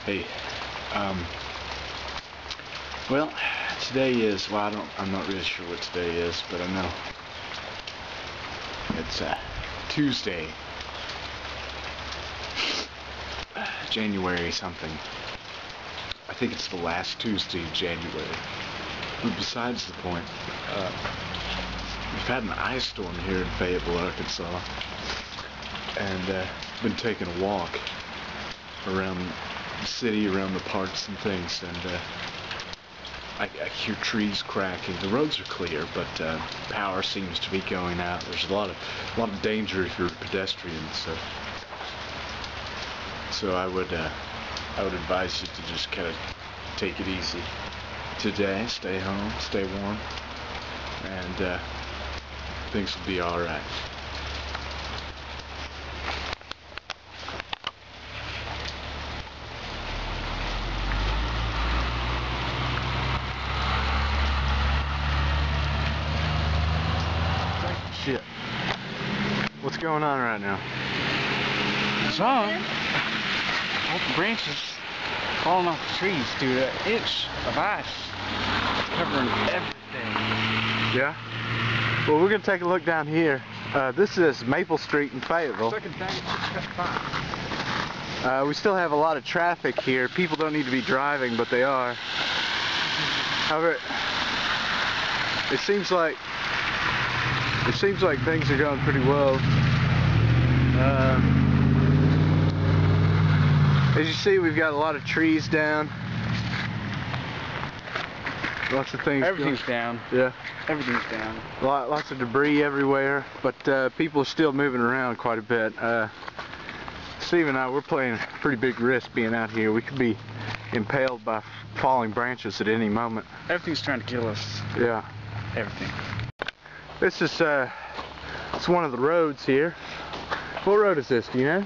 Hey, well, today is, well, I'm not really sure what today is, but I know it's Tuesday, January something. I think it's the last Tuesday in January. But besides the point, we've had an ice storm here in Fayetteville, Arkansas, and been taking a walk around the city, around the parks and things, and I hear trees cracking. The roads are clear, but power seems to be going out. There's a lot of danger if you're a pedestrian. So I would advise you to just kind of take it easy today. Stay home, stay warm, and things will be all right. Shit. What's going on right now? It's on. All the branches falling off the trees, dude. An inch of ice covering everything. Yeah? Well, we're going to take a look down here. This is Maple Street in Fayetteville. We still have a lot of traffic here. People don't need to be driving, but they are. However, it seems like things are going pretty well. As you see, we've got a lot of trees down. Lots of things. Everything's down. Yeah. Everything's down. Lots of debris everywhere, but people are still moving around quite a bit. Steve and I, we're playing a pretty big risk being out here. We could be impaled by falling branches at any moment. Everything's trying to kill us. Yeah. Everything. This is it's one of the roads here. What road is this? Do you know?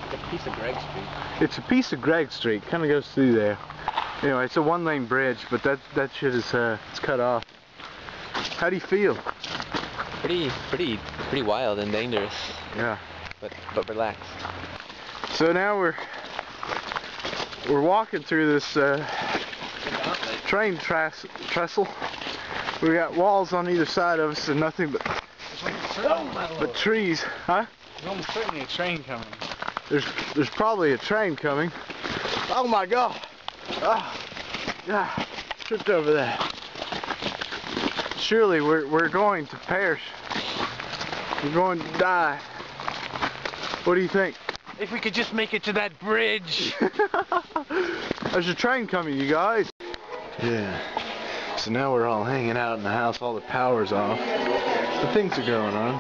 It's a piece of Greg Street. It's a piece of Greg Street. Kind of goes through there. Anyway, it's a one-lane bridge, but that shit is it's cut off. How do you feel? Pretty wild and dangerous. Yeah. But relaxed. So now we're walking through this train trestle. We got walls on either side of us and nothing but trees. Huh? There's almost certainly a train coming. There's probably a train coming. Oh my God! Oh, yeah, tripped over that. Surely we're going to perish. We're going to die. What do you think? If we could just make it to that bridge. There's a train coming, you guys. Yeah. So now we're all hanging out in the house. All the power's off. But things are going on.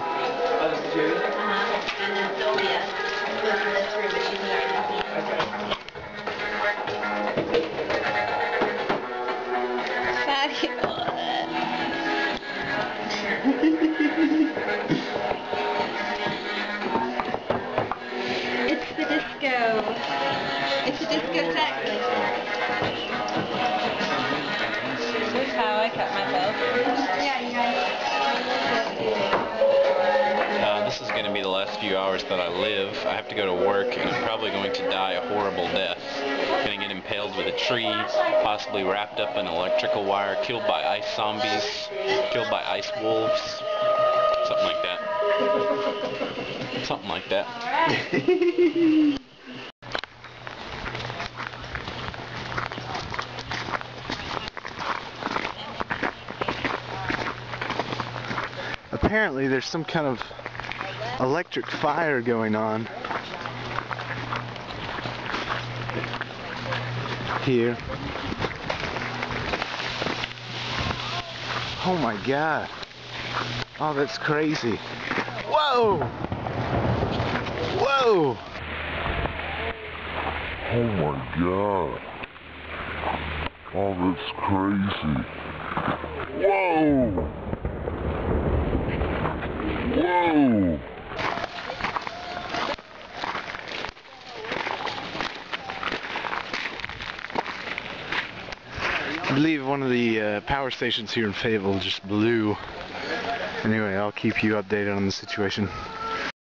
It's the disco. It's a discotheque. This is how I cut myself. Yeah, you guys. This is going to be the last few hours that I live. I have to go to work, and I'm probably going to die a horrible death. Going to get impaled with a tree, possibly wrapped up in electrical wire, killed by ice zombies, killed by ice wolves, something like that. Something like that. Apparently there's some kind of electric fire going on here. Oh my God. Oh, that's crazy. Whoa! Whoa! Oh my God. Oh, that's crazy. Whoa! Whoa! I believe one of the power stations here in Fayetteville just blew. Anyway, I'll keep you updated on the situation.